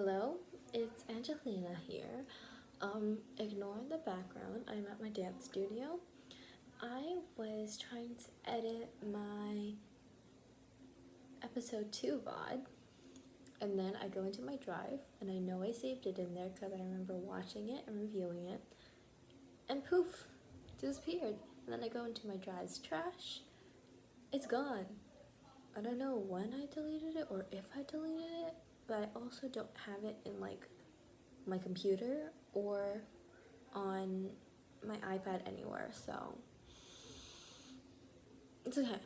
Hello, it's Angelina here. Ignore the background. I'm at my dance studio. I was trying to edit my episode 2 VOD, and then I go into my drive, and I know I saved it in there because I remember watching it and reviewing it, and poof, it disappeared. And then I go into my drive's trash. It's gone. I don't know when I deleted it or if I deleted it, but I also don't have it in like my computer or on my iPad anywhere, so it's okay.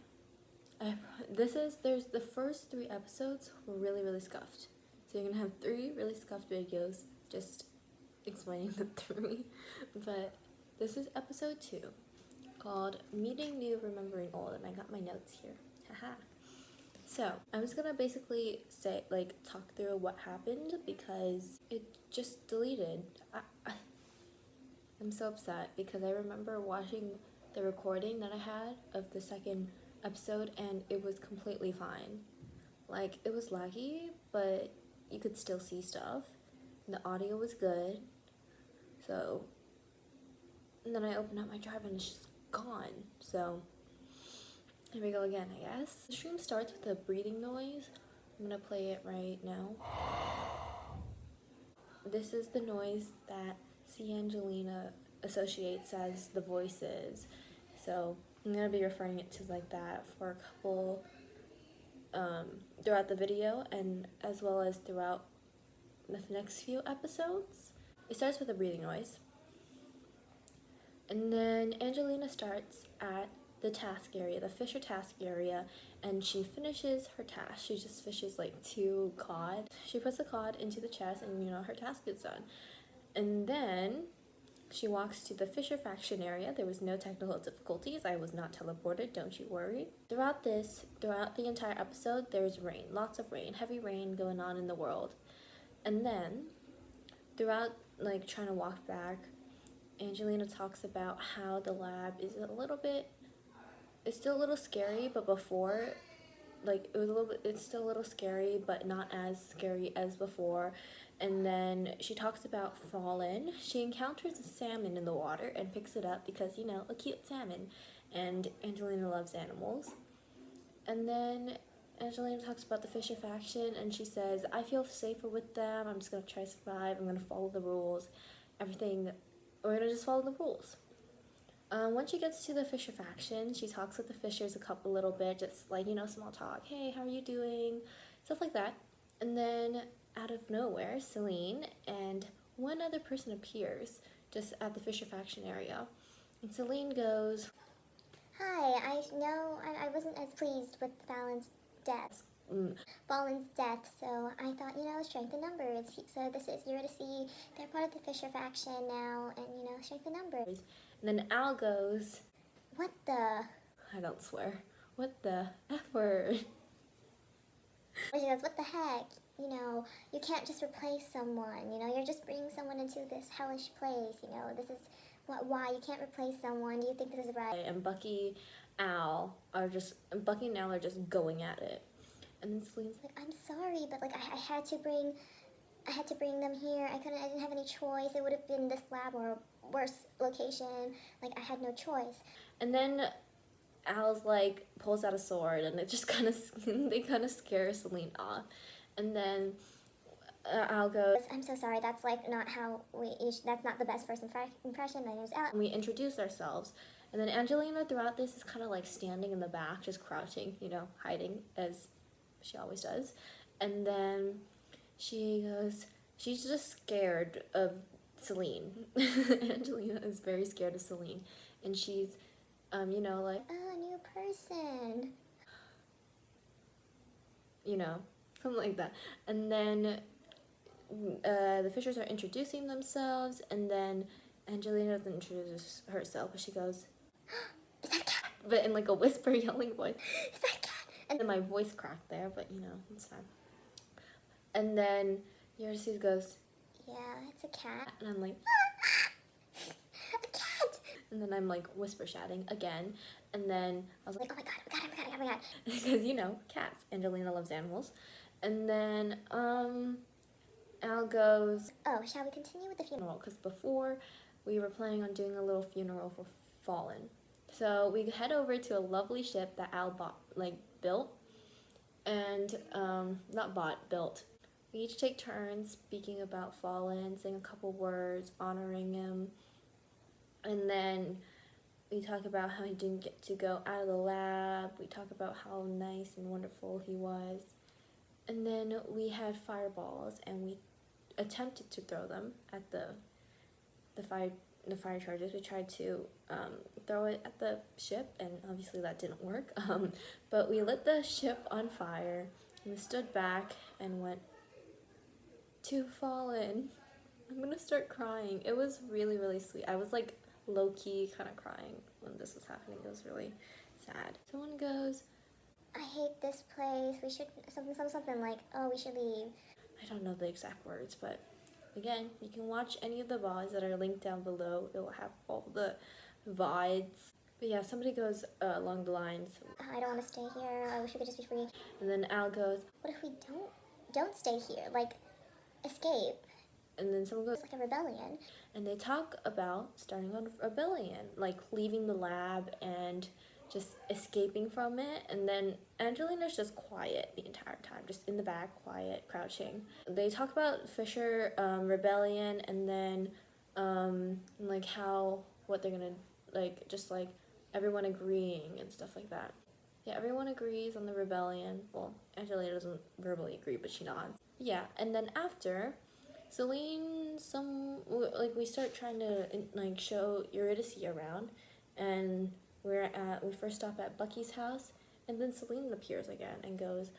There's the first 3 episodes were really scuffed. So you're gonna have 3 really scuffed videos just explaining the 3. But this is episode 2 called Meeting New, Remembering Old, and I got my notes here. Haha. So I was gonna basically say, talk through what happened because it just deleted. I'm so upset because I remember watching the recording that I had of the second episode and it was completely fine. Like, it was laggy, but you could still see stuff. And the audio was good. So, and then I opened up my drive and it's just gone. So, here we go again, I guess. The stream starts with a breathing noise. I'm gonna play it right now. This is the noise that Angelina associates as the voices. So I'm gonna be referring it to like that for a couple throughout the video and as well as throughout the next few episodes. It starts with a breathing noise. And then Angelina starts at the task area, the Fisher task area, and she finishes her task. She just fishes like 2 cod. She puts the cod into the chest and her task is done. And then she walks to the Fisher faction area. There was no technical difficulties. I was not teleported, don't you worry. Throughout the entire episode, there's rain, lots of rain, heavy rain going on in the world. And then throughout trying to walk back, Angelina talks about how the lab is it's still a little scary, but before, it's still a little scary, but not as scary as before. And then she talks about fallen. She encounters a salmon in the water and picks it up because, a cute salmon. And Angelina loves animals. And then Angelina talks about the Fisher faction and she says, I feel safer with them. I'm just going to try to survive. I'm going to follow the rules. We're going to just follow the rules. Once she gets to the Fisher faction, she talks with the Fishers a little bit, just small talk. Hey, how are you doing? Stuff like that. And then out of nowhere, Selene and one other person appears just at the Fisher faction area. And Selene goes, Hi, I know I wasn't as pleased with Fallon's death. So I thought, strength in numbers. So this is Eurydice. They're part of the Fisher faction now, and, strength in numbers. And then Al goes, What the? I don't swear. What the F word? She goes, what the heck? You can't just replace someone. You're just bringing someone into this hellish place. This is why you can't replace someone. Do you think this is right? And Bucky and Al are just going at it. And then Selene's like, I'm sorry, but I had to bring them here. I didn't have any choice. It would have been this lab or a worse location. I had no choice. And then Al's pulls out a sword and it just they kind of scare Selene off. And then Al goes, I'm so sorry, that's not how that's not the best first impression. My name's Al. And we introduce ourselves. And then Angelina throughout this is kind of standing in the back, just crouching, hiding as she always does. And then she goes, she's just scared of Selene. Angelina is very scared of Selene. And she's, oh, a new person. Something like that. And then the Fishers are introducing themselves, and then Angelina doesn't introduce herself, but she goes, Is that a cat? But in a whisper, yelling voice. Is that a cat? And then my voice cracked there, but it's fine. And then Eurydice goes, yeah, it's a cat. And I'm like, a cat! And then I'm whisper chatting again, and then I was like, oh my god. Because cats. Angelina loves animals. And then Al Al goes, oh, shall we continue with the funeral? because before we were planning on doing a little funeral for Fallen. So we head over to a lovely ship that Al built, and not bought, built. We each take turns speaking about Fallen, saying a couple words, honoring him, and then we talk about how he didn't get to go out of the lab. We talk about how nice and wonderful he was. And then we had fireballs, and we attempted to throw them at the fire charges. We tried to throw it at the ship, and obviously that didn't work. But we lit the ship on fire, and we stood back and went, "To Fallen." I'm gonna start crying. It was really, really sweet. I was like low-key kind of crying when this was happening. It was really sad. Someone goes, I hate this place. We should, something like, oh, we should leave. I don't know the exact words, but again, you can watch any of the VODs that are linked down below. It will have all the VODs. But yeah, somebody goes along the lines, I don't want to stay here. I wish we could just be free. and then Al goes, What if we don't stay here? Like, escape. and then someone goes, It's like a rebellion. and they talk about starting a rebellion, like leaving the lab and just escaping from it. And then Angelina's just quiet the entire time, just in the back, quiet, crouching. They talk about Fisher rebellion, and then like what they're gonna, like, just like everyone agreeing and stuff like that. Yeah, everyone agrees on the rebellion. Well, Angelina doesn't verbally agree, but she nods. Yeah, and then after, Selene, we start trying to like show Eurydice around, and we first stop at Bucky's house, and then Selene appears again and goes,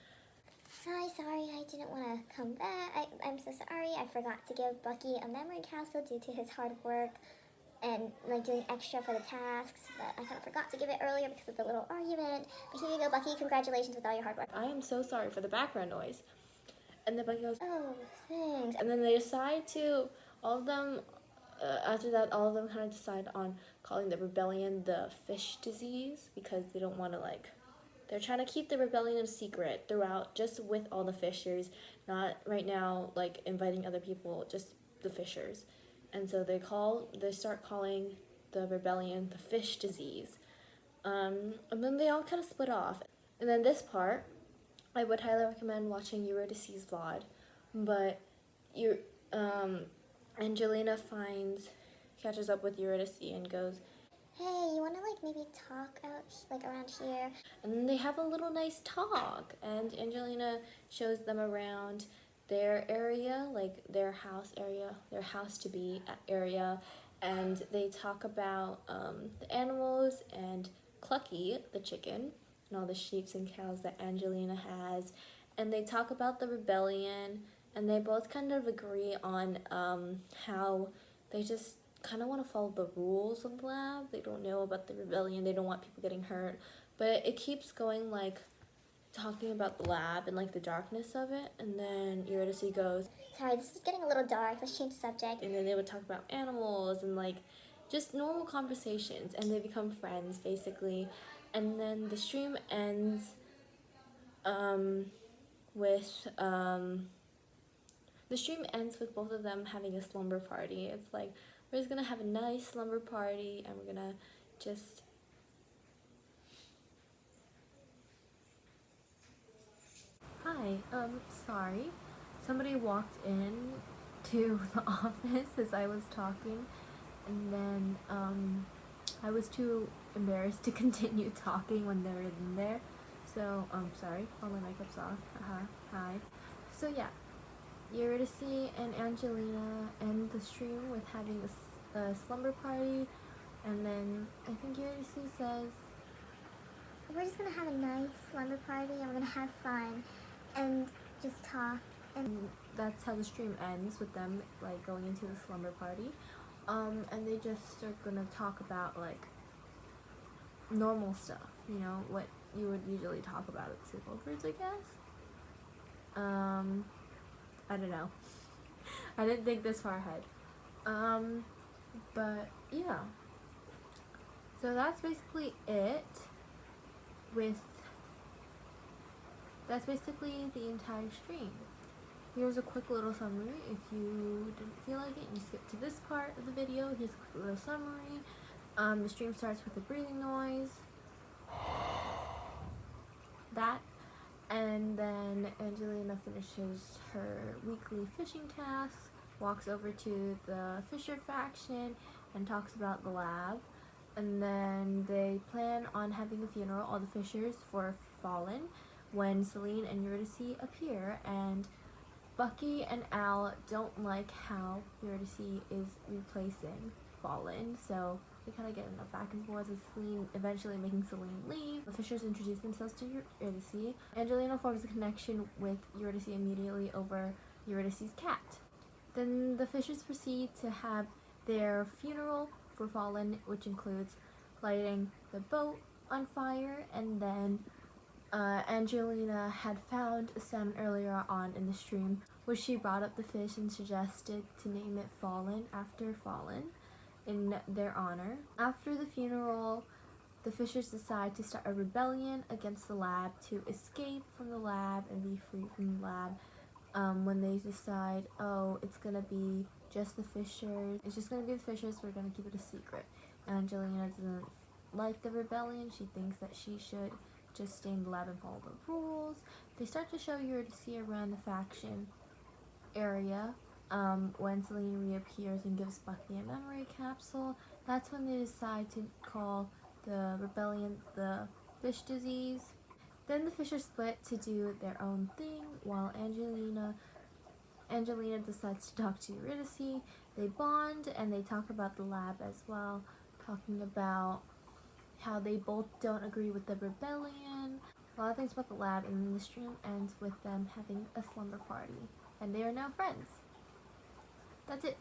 Hi, sorry, I didn't want to come back. I'm so sorry. I forgot to give Bucky a memory capsule due to his hard work and like doing extra for the tasks, but I kind of forgot to give it earlier because of the little argument. But here you go, Bucky. Congratulations with all your hard work. I am so sorry for the background noise. And then Bucky goes, Oh, thanks. and then they decide to, all of them, after that, all of them kind of decide on calling the rebellion the fish disease, because they don't want to, like, they're trying to keep the rebellion a secret throughout, just with all the fishers, not right now, like, inviting other people, just the fishers. And so they start calling the rebellion the fish disease. And then they all kind of split off. And then this part, I would highly recommend watching Eurydice's VOD, but Angelina catches up with Eurydice and goes, Hey, you want to like maybe talk out like around here? and then they have a little nice talk, and Angelina shows them around their area, like their house to be area, and they talk about the animals and Clucky, the chicken, and all the sheep and cows that Angelina has, and they talk about the rebellion, and they both kind of agree on how they just kind of want to follow the rules of the lab. They don't know about the rebellion, they don't want people getting hurt, but it keeps going, like, talking about the lab and like the darkness of it, and then Eurydice goes, Sorry, this is getting a little dark. Let's change the subject. and then they would talk about animals and like just normal conversations, and they become friends basically. And then the stream ends with both of them having a slumber party. It's like, we're just gonna have a nice slumber party, and we're gonna just Hi, sorry. Somebody walked in to the office as I was talking, and then, I was too embarrassed to continue talking when they were in there. So, sorry, all my makeup's off. Hi. So yeah, Eurydice and Angelina end the stream with having a slumber party, and then I think Eurydice says, We're just gonna have a nice slumber party and we're gonna have fun and just talk. And that's how the stream ends, with them like going into the slumber party, and they just are gonna talk about like normal stuff, you know, what you would usually talk about at sleepovers, I guess. I don't know. I didn't think this far ahead. But yeah. So that's basically it. That's basically the entire stream. here's a quick little summary. If you didn't feel like it and you skipped to this part of the video, here's a quick little summary. The stream starts with a breathing noise. That. And then Angelina finishes her weekly fishing tasks, walks over to the Fisher faction, and talks about the lab. And then they plan on having a funeral, all the Fishers, for Fallen, when Selene and Eurydice appear. And Bucky and Al don't like how Eurydice is replacing Fallen, so they kind of get in a back and forth with Selene eventually making Selene leave. The Fishers introduce themselves to Eurydice. Angelina forms a connection with Eurydice immediately over Eurydice's cat. Then the Fishers proceed to have their funeral for Fallen, which includes lighting the boat on fire, and then Angelina had found a salmon earlier on in the stream, which she brought up the fish and suggested to name it Fallen after Fallen in their honor. After the funeral, the Fishers decide to start a rebellion against the lab to escape from the lab and be free from the lab. When they decide, oh, it's gonna be just the Fishers, it's just gonna be the Fishers, we're gonna keep it a secret. Angelina doesn't like the rebellion. She thinks that she should just stay in the lab and follow the rules. They start to show Eurydice around the faction area. When Selene reappears and gives Bucky a memory capsule, that's when they decide to call the rebellion the fish disease. Then the Fishers split to do their own thing, while Angelina decides to talk to Eurydice. They bond and they talk about the lab as well, talking about how they both don't agree with the rebellion, a lot of things about the lab, and then the stream ends with them having a slumber party, and they are now friends. That's it.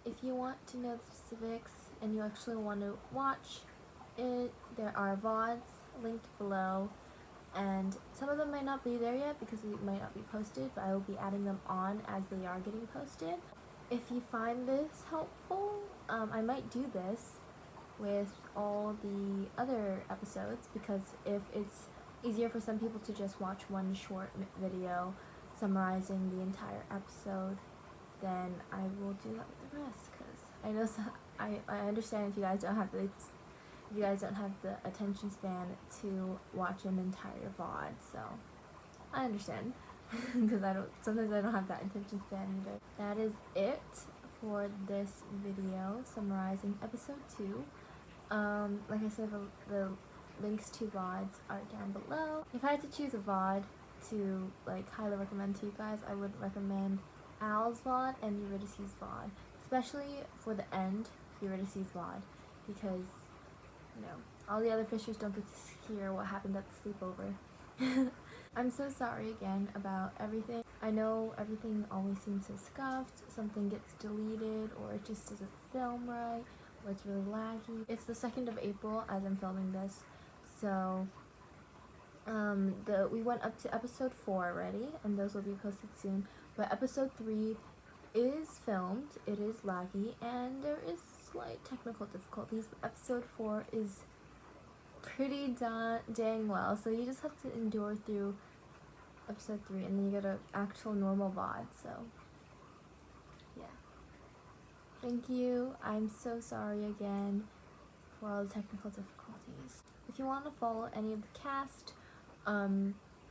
If you want to know the specifics and you actually want to watch it, there are Vods linked below, and some of them might not be there yet because they might not be posted, but I will be adding them on as they are getting posted. If you find this helpful, I might do this with all the other episodes, because if it's easier for some people to just watch one short video summarizing the entire episode, then I will do that with the rest, because I know I understand if you guys don't have the attention span to watch an entire VOD, so I understand because sometimes I don't have that attention span either. That is it for this video summarizing episode 2. Like I said, the links to VODs are down below. If I had to choose a VOD to highly recommend to you guys, I would recommend Al's VOD and Eurydice's VOD, especially for the end, Eurydice's VOD, because all the other Fishers don't get to hear what happened at the sleepover. I'm so sorry again about everything. I know everything always seems so scuffed, something gets deleted, or it just doesn't film right, or it's really laggy. It's the 2nd of April as I'm filming this, so we went up to episode 4 already, and those will be posted soon, but episode 3 is filmed, it is laggy, and there is slight technical difficulties, but episode 4 is pretty dang well, so you just have to endure through episode 3, and then you get an actual normal VOD, so yeah. Thank you. I'm so sorry again for all the technical difficulties. If you want to follow any of the cast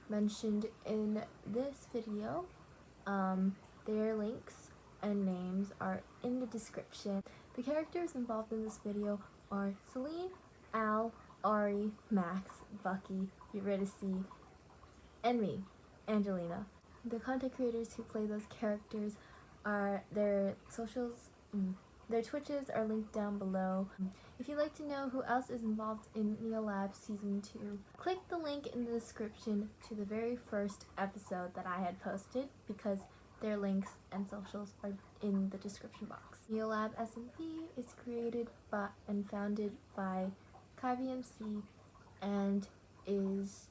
mentioned in this video, their links and names are in the description. The characters involved in this video are Selene, Al, Ari, Max, Bucky, Eurydice, and me, Angelina. The content creators who play those characters are their socials, their Twitches are linked down below. If you'd like to know who else is involved in Neolab Season 2, click the link in the description to the very first episode that I had posted, because their links and socials are in the description box. Neolab SMP is created and founded by KaiVMC and is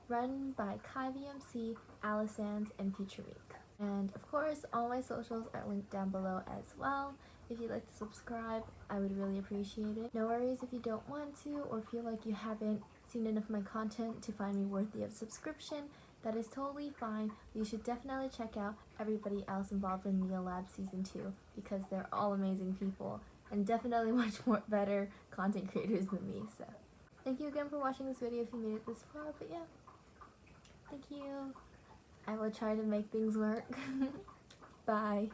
run by KaiVMC, Alisans, and Future Week. And of course, all my socials are linked down below as well. If you'd like to subscribe, I would really appreciate it. No worries if you don't want to, or feel like you haven't seen enough of my content to find me worthy of subscription. That is totally fine. You should definitely check out everybody else involved in Meal Lab Season 2 because they're all amazing people and definitely much more better content creators than me. So thank you again for watching this video if you made it this far, but yeah, thank you. I will try to make things work. Bye.